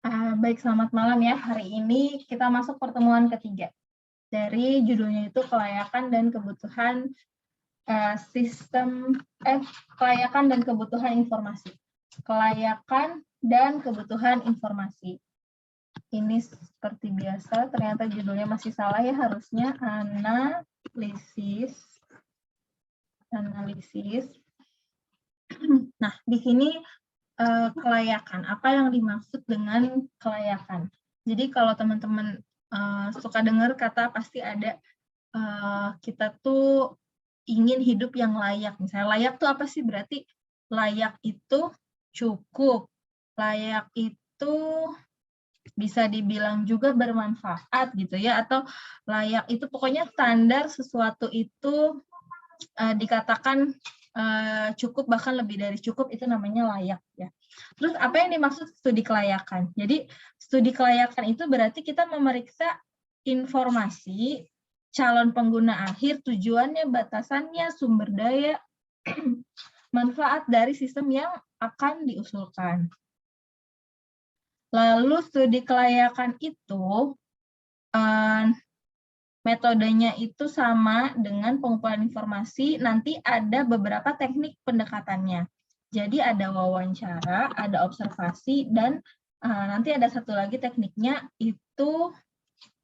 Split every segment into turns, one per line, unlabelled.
Baik, selamat malam ya. Hari ini kita masuk pertemuan ketiga. Dari judulnya itu kelayakan dan kebutuhan kelayakan dan kebutuhan informasi. Kelayakan dan kebutuhan informasi. Ini seperti biasa, ternyata judulnya masih salah ya, harusnya analisis. Nah, di sini kelayakan. Apa yang dimaksud dengan kelayakan? Jadi kalau teman-teman suka dengar kata pasti ada kita tuh ingin hidup yang layak. Misalnya layak tuh apa sih? Berarti layak itu cukup. Layak itu bisa dibilang juga bermanfaat gitu ya, atau layak itu pokoknya standar sesuatu itu dikatakan cukup, bahkan lebih dari cukup, itu namanya layak ya. Terus apa yang dimaksud studi kelayakan? Jadi studi kelayakan itu berarti kita memeriksa informasi calon pengguna akhir, tujuannya, batasannya, sumber daya, manfaat dari sistem yang akan diusulkan. Lalu studi kelayakan itu metodenya itu sama dengan pengumpulan informasi, nanti ada beberapa teknik pendekatannya. Jadi ada wawancara, ada observasi, dan nanti ada satu lagi tekniknya, itu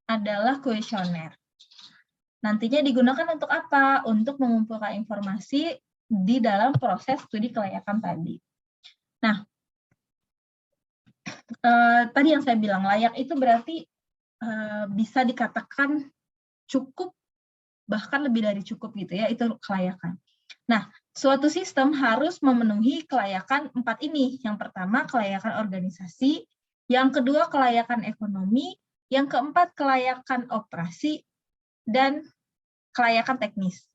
adalah kuesioner. Nantinya digunakan untuk apa? Untuk mengumpulkan informasi di dalam proses studi kelayakan tadi. Nah, tadi yang saya bilang, layak itu berarti bisa dikatakan cukup, bahkan lebih dari cukup gitu ya, itu kelayakan. Nah, suatu sistem harus memenuhi kelayakan 4 ini. Yang pertama, kelayakan organisasi, yang kedua, kelayakan ekonomi, yang keempat, kelayakan operasi, dan kelayakan teknis.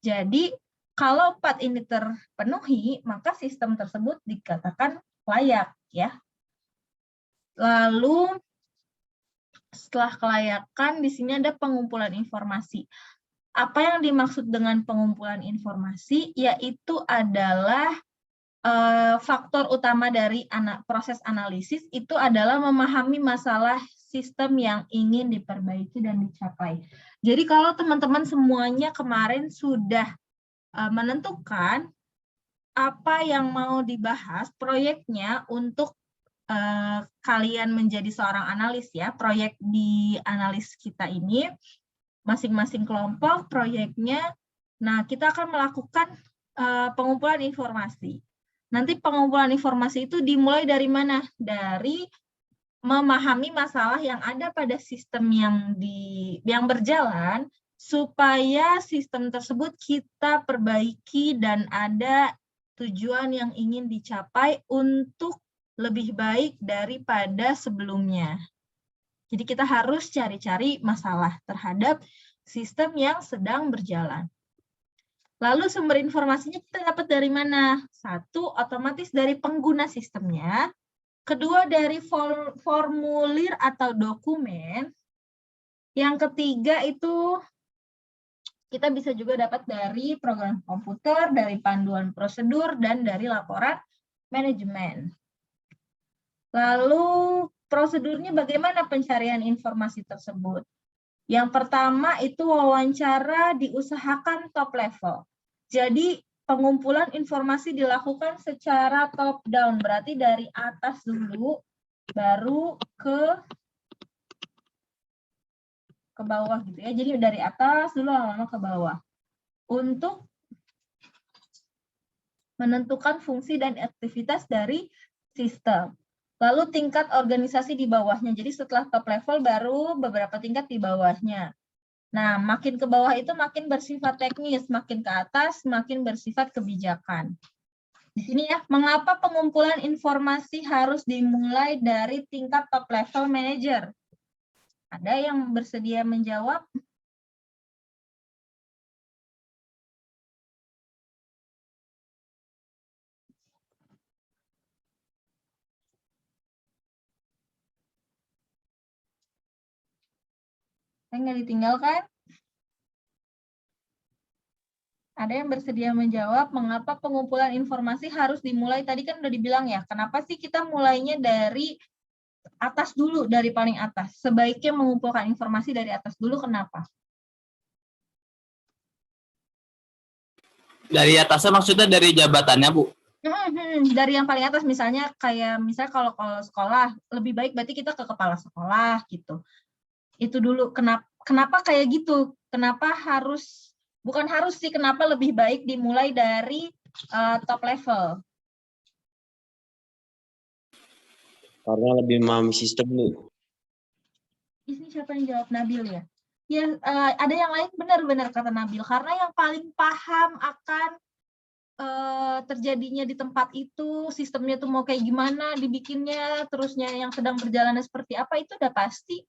Jadi, kalau 4 ini terpenuhi, maka sistem tersebut dikatakan layak ya. Lalu setelah kelayakan, di sini ada pengumpulan informasi. Apa yang dimaksud dengan pengumpulan informasi? Yaitu adalah faktor utama dari proses analisis itu adalah memahami masalah sistem yang ingin diperbaiki dan dicapai. Jadi kalau teman-teman semuanya kemarin sudah menentukan apa yang mau dibahas proyeknya untuk kalian menjadi seorang analis ya, proyek di analis kita ini, masing-masing kelompok proyeknya. Nah, kita akan melakukan pengumpulan informasi. Nanti pengumpulan informasi itu dimulai dari mana? Dari memahami masalah yang ada pada sistem yang berjalan, supaya sistem tersebut kita perbaiki dan ada tujuan yang ingin dicapai untuk lebih baik daripada sebelumnya. Jadi kita harus cari-cari masalah terhadap sistem yang sedang berjalan. Lalu sumber informasinya kita dapat dari mana? Satu, otomatis dari pengguna sistemnya. Kedua, dari formulir atau dokumen. Yang ketiga itu kita bisa juga dapat dari program komputer, dari panduan prosedur, dan dari laporan manajemen. Lalu prosedurnya bagaimana pencarian informasi tersebut? Yang pertama itu wawancara diusahakan top level. Jadi pengumpulan informasi dilakukan secara top down, berarti dari atas dulu, baru ke bawah gitu ya. Jadi dari atas dulu lama-lama ke bawah. Untuk menentukan fungsi dan aktivitas dari sistem. Lalu tingkat organisasi di bawahnya. Jadi setelah top level baru beberapa tingkat di bawahnya. Nah, makin ke bawah itu makin bersifat teknis, makin ke atas makin bersifat kebijakan. Di sini ya, mengapa pengumpulan informasi harus dimulai dari tingkat top level manager? Ada yang bersedia menjawab? Saya nggak ditinggalkan? Ada yang bersedia menjawab mengapa pengumpulan informasi harus dimulai? Tadi kan udah dibilang ya, kenapa sih kita mulainya dari atas dulu, dari paling atas. Sebaiknya mengumpulkan informasi dari atas dulu, kenapa?
Dari atasnya maksudnya dari jabatannya, Bu?
Dari yang paling atas, misalnya kalau sekolah, lebih baik berarti kita ke kepala sekolah gitu. Itu dulu. Kenapa kayak gitu? Kenapa harus, bukan harus sih, kenapa lebih baik dimulai dari top level?
Karena lebih memahami sistem, Bu.
Ini siapa yang jawab? Nabil ya? Ya, ada yang lain, benar-benar kata Nabil. Karena yang paling paham akan terjadinya di tempat itu, sistemnya tuh mau kayak gimana dibikinnya, terusnya yang sedang berjalannya seperti apa, itu udah pasti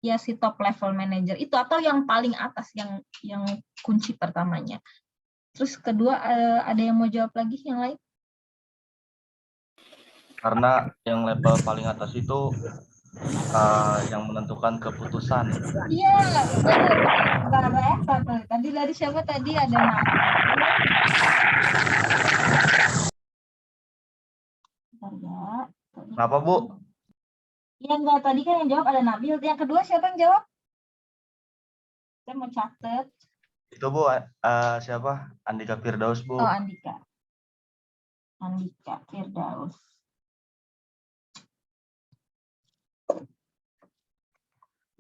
ya si top level manager itu, atau yang paling atas, yang kunci pertamanya. Terus kedua, ada yang mau jawab lagi yang lain?
Karena yang level paling atas itu yang menentukan keputusan.
Iya, benar. Tadi dari siapa tadi? Ada Nabil. Ya.
Kenapa, Bu?
Yang enggak, tadi kan yang jawab ada Nabil. Yang kedua siapa yang jawab? Saya mau catat.
Itu, Bu, siapa? Andika Firdaus, Bu.
Oh, Andika Firdaus.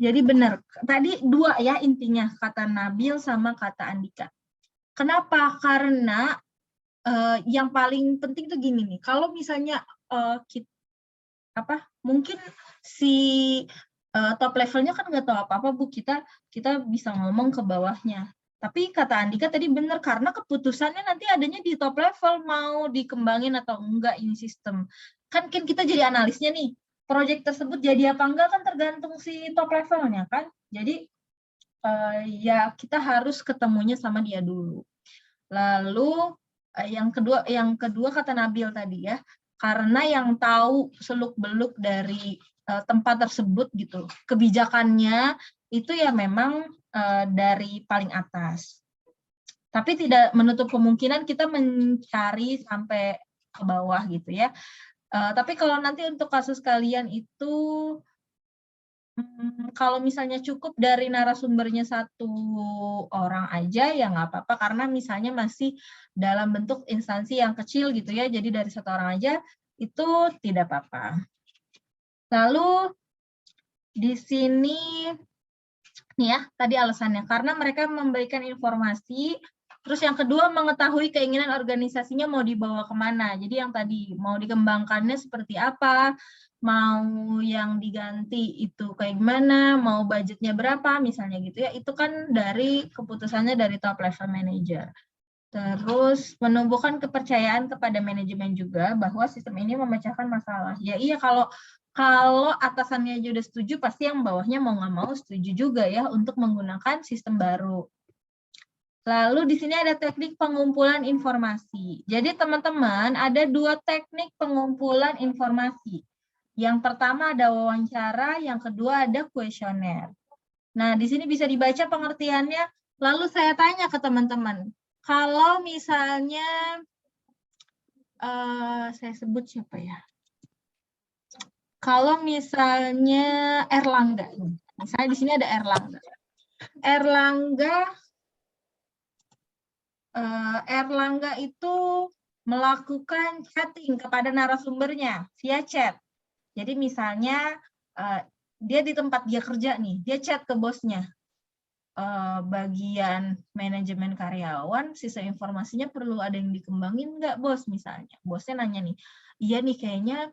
Jadi benar, tadi dua ya intinya, kata Nabil sama kata Andika. Kenapa? Karena yang paling penting tuh gini nih, kalau misalnya mungkin si top levelnya kan nggak tahu apa-apa, Bu, kita bisa ngomong ke bawahnya. Tapi kata Andika tadi benar, karena keputusannya nanti adanya di top level, mau dikembangin atau enggak ini sistem. Kan kita jadi analisnya nih, proyek tersebut jadi apa enggak kan tergantung si top levelnya kan. Jadi ya kita harus ketemunya sama dia dulu. Lalu yang kedua kata Nabil tadi ya, karena yang tahu seluk-beluk dari tempat tersebut gitu, kebijakannya itu ya memang dari paling atas. Tapi tidak menutup kemungkinan kita mencari sampai ke bawah gitu ya. Tapi kalau nanti untuk kasus kalian itu, kalau misalnya cukup dari narasumbernya satu orang aja ya nggak apa-apa, karena misalnya masih dalam bentuk instansi yang kecil gitu ya, jadi dari satu orang aja itu tidak apa-apa. Lalu di sini nih ya, tadi alasannya karena mereka memberikan informasi. Terus yang kedua, mengetahui keinginan organisasinya mau dibawa kemana. Jadi yang tadi, mau dikembangkannya seperti apa, mau yang diganti itu kayak gimana, mau budgetnya berapa, misalnya gitu ya. Itu kan dari keputusannya dari top level manager. Terus menumbuhkan kepercayaan kepada manajemen juga bahwa sistem ini memecahkan masalah. Ya iya, kalau atasannya aja udah setuju, pasti yang bawahnya mau nggak mau setuju juga ya untuk menggunakan sistem baru. Lalu di sini ada teknik pengumpulan informasi. Jadi teman-teman ada dua teknik pengumpulan informasi. Yang pertama ada wawancara, yang kedua ada kuesioner. Nah, di sini bisa dibaca pengertiannya. Lalu saya tanya ke teman-teman, kalau misalnya saya sebut siapa ya? Kalau misalnya Erlangga, misalnya di sini ada Erlangga. Erlangga itu melakukan chatting kepada narasumbernya via chat. Jadi misalnya dia di tempat dia kerja nih, dia chat ke bosnya. Bagian manajemen karyawan, sisa informasinya perlu ada yang dikembangin nggak, bos? Misalnya, bosnya nanya nih, iya nih kayaknya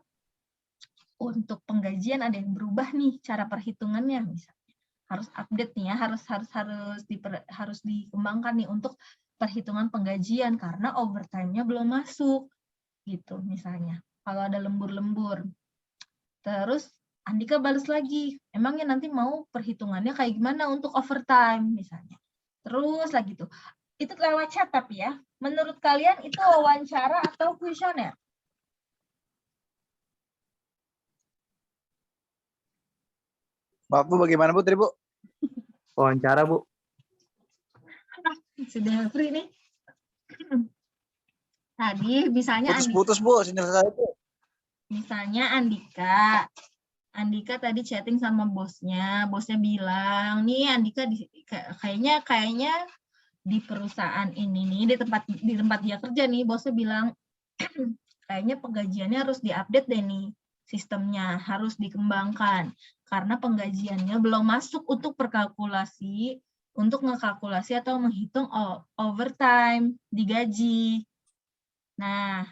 untuk penggajian ada yang berubah nih cara perhitungannya, misalnya harus update nih ya, harus dikembangkan nih untuk perhitungan penggajian karena overtime-nya belum masuk gitu misalnya. Kalau ada lembur-lembur. Terus Andika balas lagi, emangnya nanti mau perhitungannya kayak gimana untuk overtime misalnya. Terus lagi tuh. Itu lewat chat tapi ya. Menurut kalian itu wawancara atau kuesioner?
Maaf Bu, bagaimana Bu tadi Bu?
Wawancara, Bu.
Sudah free nih. Tadi misalnya
Putus-putus Bu, sini saya Bu.
Misalnya Andika Andika tadi chatting sama bosnya bilang, nih Andika kayaknya di perusahaan ini nih, di tempat dia kerja nih, bosnya bilang kayaknya penggajiannya harus diupdate deh nih, sistemnya harus dikembangkan karena penggajiannya belum masuk untuk perkalkulasi, untuk ngekalkulasi atau menghitung overtime digaji. Nah,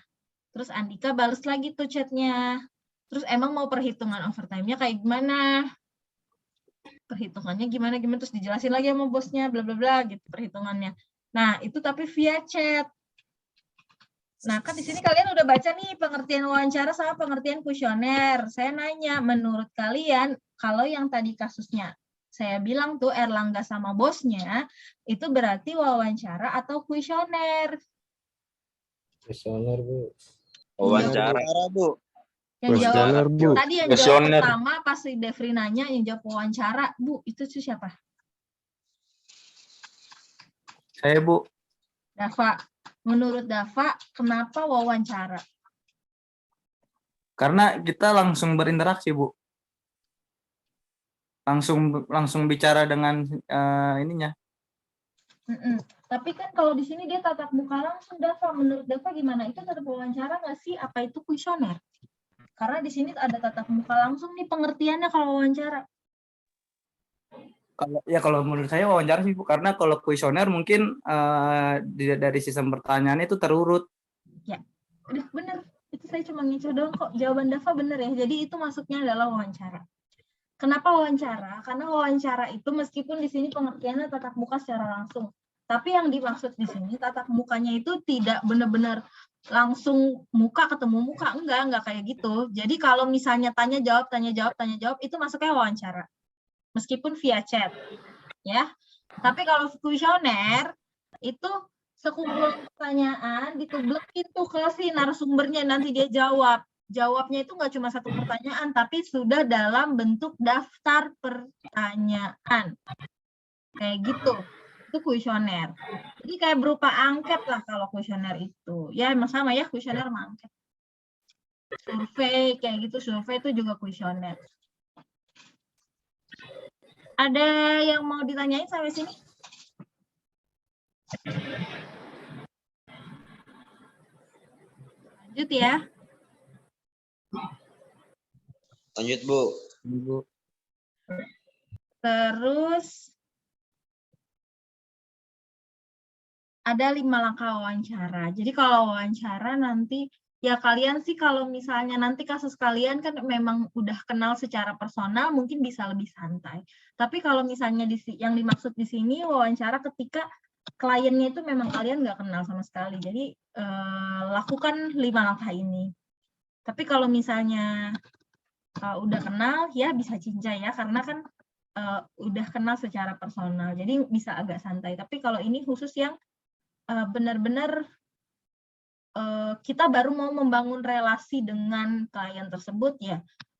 terus Andika balas lagi tuh chatnya. Terus emang mau perhitungan overtime-nya kayak gimana? Perhitungannya gimana, terus dijelasin lagi sama bosnya, bla bla bla gitu perhitungannya. Nah, itu tapi via chat. Nah, kan di sini kalian udah baca nih pengertian wawancara sama pengertian kuesioner. Saya nanya, menurut kalian kalau yang tadi kasusnya saya bilang tuh Erlangga sama bosnya, itu berarti wawancara atau kuesioner?
Kuesioner, Bu.
Wawancara.
Bu.
Yang jawab
Bu.
tadi yang jawab pertama pas si Devri nanya, yang jawab wawancara, Bu, itu tuh siapa?
Saya, Bu.
Dava. Menurut Dava, kenapa wawancara?
Karena kita langsung berinteraksi, Bu. Langsung bicara dengan ininya.
Tapi kan kalau di sini dia tatap muka langsung, Dava. Menurut Dava gimana? Itu tetap wawancara nggak sih? Apa itu kuesioner? Karena di sini ada tatap muka langsung nih pengertiannya kalau wawancara.
Kalau menurut saya wawancara sih, Bu, karena kalau kuesioner mungkin dari sistem pertanyaannya itu terurut.
Ya, udah bener. Itu saya cuma ngicu doang kok. Jawaban Dava bener ya. Jadi itu masuknya adalah wawancara. Kenapa wawancara? Karena wawancara itu meskipun di sini pengertiannya tatap muka secara langsung, tapi yang dimaksud di sini tatap mukanya itu tidak benar-benar langsung muka ketemu muka, enggak kayak gitu. Jadi kalau misalnya tanya jawab itu masuknya wawancara. Meskipun via chat, ya. Tapi kalau kuesioner itu sekumpulan pertanyaan ditublekin tuh ke si narasumbernya, nanti dia jawab. Jawabnya itu nggak cuma satu pertanyaan, tapi sudah dalam bentuk daftar pertanyaan. Kayak gitu. Itu kuesioner. Jadi kayak berupa angket lah kalau kuesioner itu. Ya emang sama ya, kuesioner sama angket. Survei, kayak gitu. Survei itu juga kuesioner. Ada yang mau ditanyain sampai sini? Lanjut ya.
Lanjut, Bu.
Terus ada 5 langkah wawancara. Jadi kalau wawancara nanti, ya kalian sih kalau misalnya nanti kasus kalian kan memang udah kenal secara personal, mungkin bisa lebih santai. Tapi kalau misalnya yang dimaksud di sini wawancara ketika kliennya itu memang kalian nggak kenal sama sekali. Jadi lakukan 5 langkah ini. Tapi kalau misalnya udah kenal, ya bisa cincai ya, karena kan udah kenal secara personal. Jadi bisa agak santai. Tapi kalau ini khusus yang benar-benar kita baru mau membangun relasi dengan klien tersebut,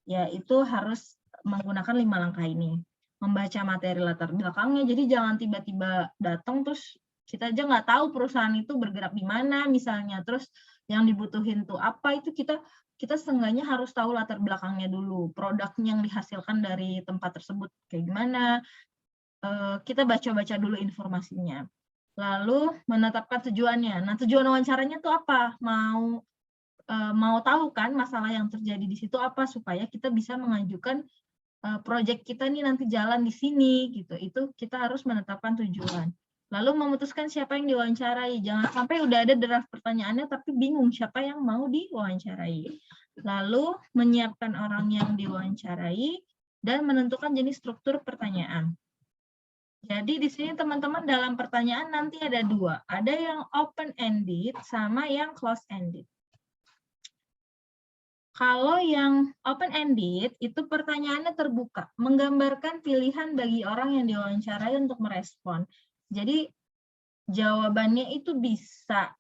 ya itu harus menggunakan 5 langkah ini. Membaca materi latar belakangnya, jadi jangan tiba-tiba datang terus kita aja nggak tahu perusahaan itu bergerak di mana misalnya, terus yang dibutuhin tuh apa, itu kita seenggaknya harus tahu latar belakangnya dulu, produknya yang dihasilkan dari tempat tersebut kayak gimana, kita baca-baca dulu informasinya. Lalu menetapkan tujuannya. Nah, tujuan wawancaranya tuh apa? Mau tahu kan masalah yang terjadi di situ apa, supaya kita bisa mengajukan proyek kita nih nanti jalan di sini gitu. Itu kita harus menetapkan tujuan. Lalu memutuskan siapa yang diwawancarai. Jangan sampai udah ada draft pertanyaannya tapi bingung siapa yang mau diwawancarai. Lalu menyiapkan orang yang diwawancarai dan menentukan jenis struktur pertanyaan. Jadi di sini teman-teman dalam pertanyaan nanti ada 2. Ada yang open-ended sama yang close-ended. Kalau yang open-ended itu pertanyaannya terbuka, menggambarkan pilihan bagi orang yang diwawancarai untuk merespon. Jadi jawabannya itu bisa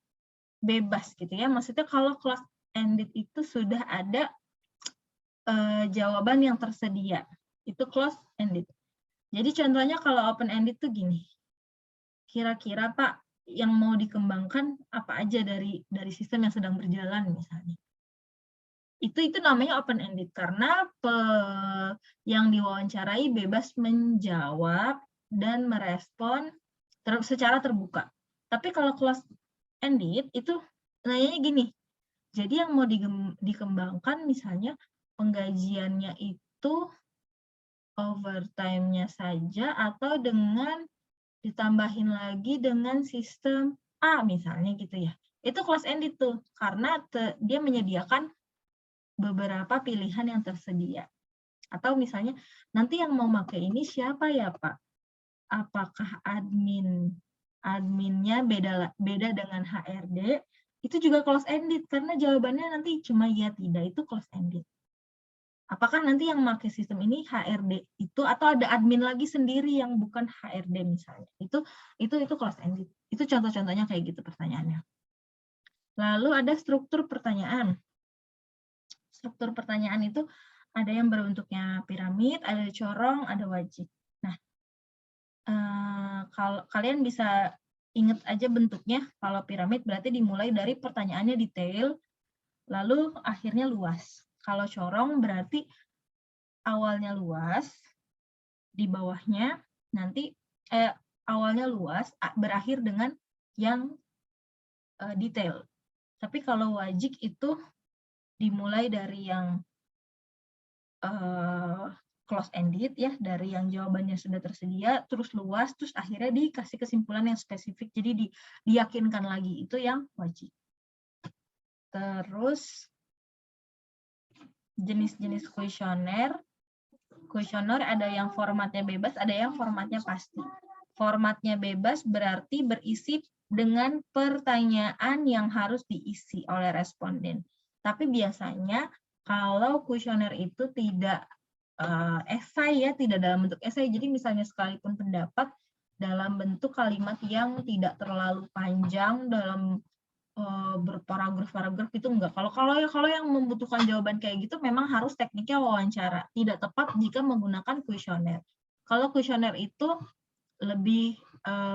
bebas gitu ya. Maksudnya kalau close-ended itu sudah ada jawaban yang tersedia. Itu close-ended. Jadi contohnya kalau open-ended tuh gini. Kira-kira Pak, yang mau dikembangkan apa aja dari sistem yang sedang berjalan misalnya. Itu namanya open ended karena yang diwawancarai bebas menjawab dan merespon secara terbuka. Tapi kalau close ended itu nanyanya gini. Jadi yang mau dikembangkan misalnya penggajiannya itu overtime-nya saja atau dengan ditambahin lagi dengan sistem A misalnya gitu ya. Itu close ended tuh karena dia menyediakan beberapa pilihan yang tersedia. Atau misalnya nanti yang mau pakai ini siapa ya Pak? Apakah adminnya beda dengan HRD? Itu juga close ended karena jawabannya nanti cuma ya tidak, itu close ended. Apakah nanti yang pakai sistem ini HRD itu atau ada admin lagi sendiri yang bukan HRD misalnya? Itu close ended. Itu contoh-contohnya kayak gitu pertanyaannya. Lalu ada struktur pertanyaan. Struktur pertanyaan itu ada yang berbentuknya piramid, ada corong, ada wajib. Nah, kalau kalian bisa ingat aja bentuknya, kalau piramid berarti dimulai dari pertanyaannya detail, lalu akhirnya luas. Kalau corong berarti awalnya luas, di bawahnya nanti awalnya luas, berakhir dengan yang detail. Tapi kalau wajib itu dimulai dari yang close ended ya, dari yang jawabannya sudah tersedia, terus luas, terus akhirnya dikasih kesimpulan yang spesifik, jadi diyakinkan lagi, itu yang wajib. Terus jenis-jenis kuesioner ada yang formatnya bebas, ada yang formatnya pasti. Formatnya bebas berarti berisi dengan pertanyaan yang harus diisi oleh responden. Tapi biasanya kalau kuesioner itu tidak esai ya, tidak dalam bentuk esai. Jadi misalnya sekalipun pendapat dalam bentuk kalimat yang tidak terlalu panjang dalam berparagraf-paragraf itu enggak. Kalau yang membutuhkan jawaban kayak gitu memang harus tekniknya wawancara. Tidak tepat jika menggunakan kuesioner. Kalau kuesioner itu lebih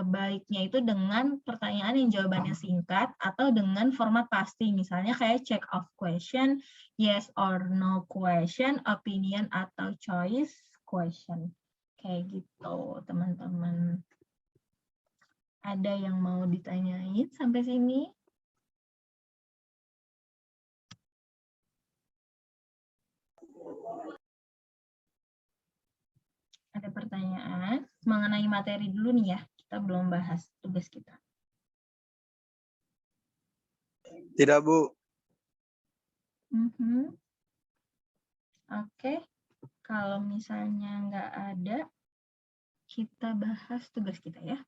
baiknya itu dengan pertanyaan yang jawabannya singkat atau dengan format pasti, misalnya kayak check off question, yes or no question, opinion atau choice question. Kayak gitu, teman-teman. Ada yang mau ditanyain sampai sini? Ada pertanyaan mengenai materi dulu nih ya, kita belum bahas tugas kita.
Tidak, Bu.
Oke, kalau misalnya nggak ada, kita bahas tugas kita ya.